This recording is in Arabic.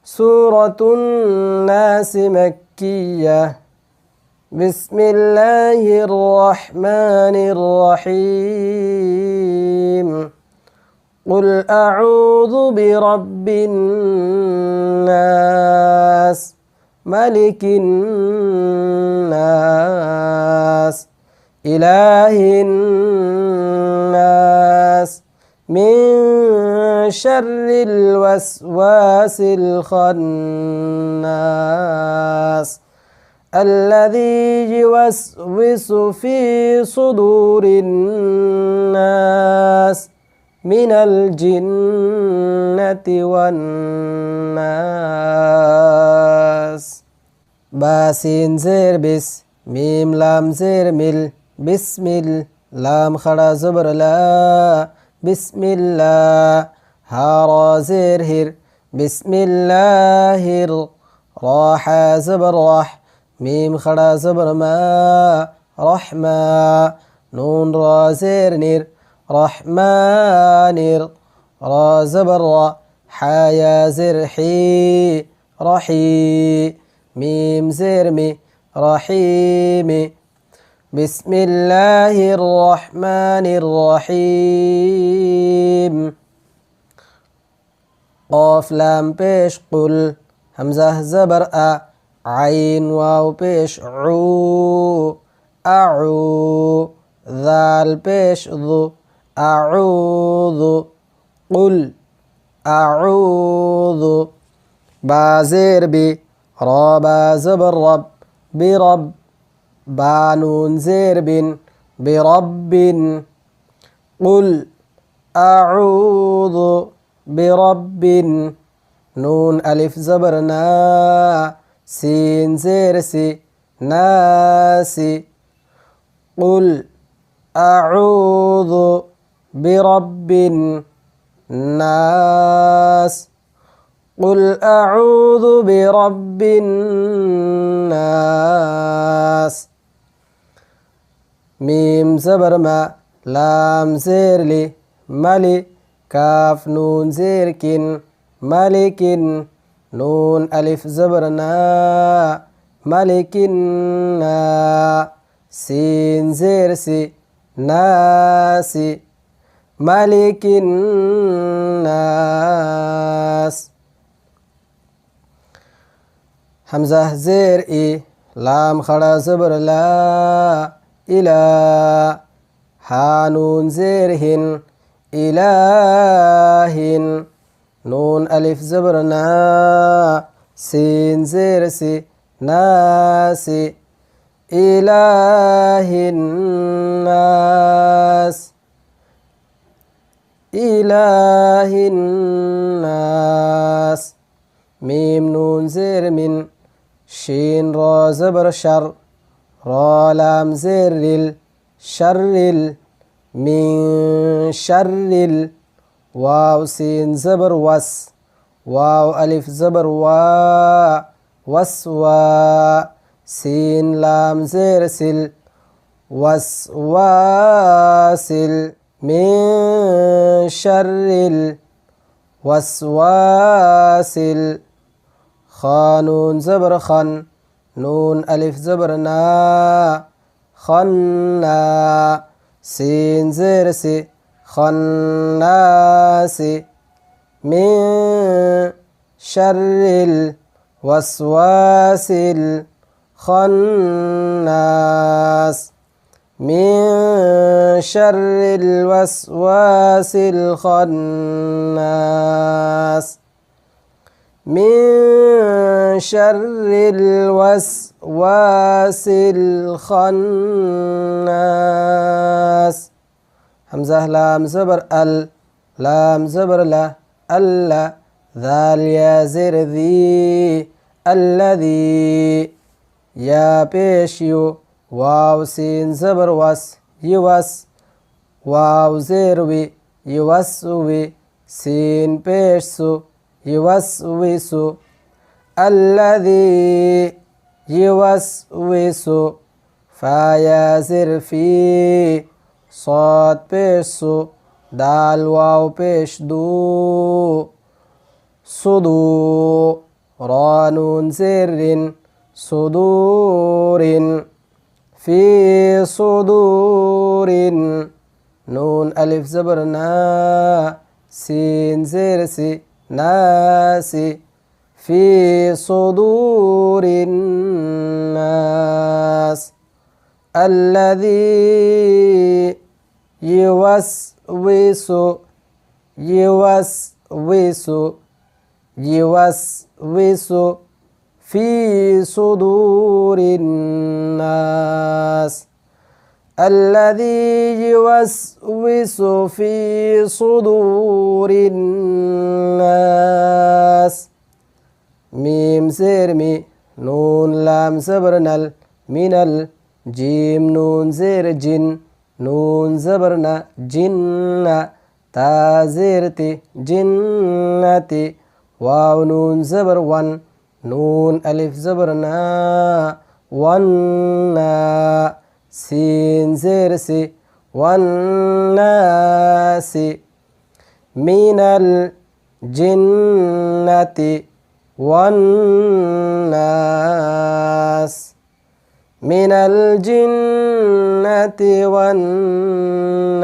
سورة الناس مكية. بسم الله الرحمن الرحيم. قل أعوذ برب الناس ملك الناس إله الناس من شر الوسواس الخناس الذي يوسوس في صدور الناس من الجنة والناس. باسين زير بس ميم لام زير مل بسم لام خڑا زبر لا بسم الله. هارا زير هر بسم الله راح زبر راح ميم خڑا زبر ما رحمة. نون را زير نير رحمانر را زبر را حيا زر حي رحي ميم زر مي رحيم. بسم الله الرحمن الرحيم. قاف لام پیش قل همزة زبر عين واو پیش عو أعو ذال پیش ذو أعوذ قل أعوذ. بازير بي رابا زبر رب برب بانون زير بن برب. قل أعوذ برب نون ألف زبرنا سين زير سي ناسي. قل أعوذ برب الناس. قل أعوذ برب الناس. ميم زبر ما لام زير لي ملي كاف نون زير كن ملك نون ألف زبرنا ملكنا سين زير سي ناسي ملك الناس. همزة زير إي لام خڑا زبر لا إله. هانون زيرهن إله نون ألف زبرنا سين زير سي ناسي إله الناس إله الناس. ميم نون زير من شين را زبر شر را لام زير شر من شر واو سين زبر وس واو ألف زبر وا وسوا سين لام زير سل وسواسل من شر الوسواس. خانون زبر خن نون ألف زبرنا خنا سين زير سي خناس من شر الوسواس الخناس من شر الوسواس الخناس من شر الوسواس الخناس. همزة لام زبر لام زبر لا ألا ذال يا زر ذي الذي يا بيشيو واو سين زبر وس يوس واو زيروي يوسوي سين بيشسو يوسوسو الذي يوسوس فايا زر في صاد بيشسو دال واو بيش دو صدو زر صدور في صدور نون ألف زبر نا سين زير سي ناسي في صدور الناس الذي يوسوس يوسوس يوسوس في صدور الناس الذي يوسوس في صدور الناس ميم زير مي نون لام زبرنا من جيم نون زير جن نون زبرنا جن تا زيرتي جنتي واو نون زبر ون نون ألف زبرنا ونا سين زير سي والناس من الجنة والناس من الجنة والناس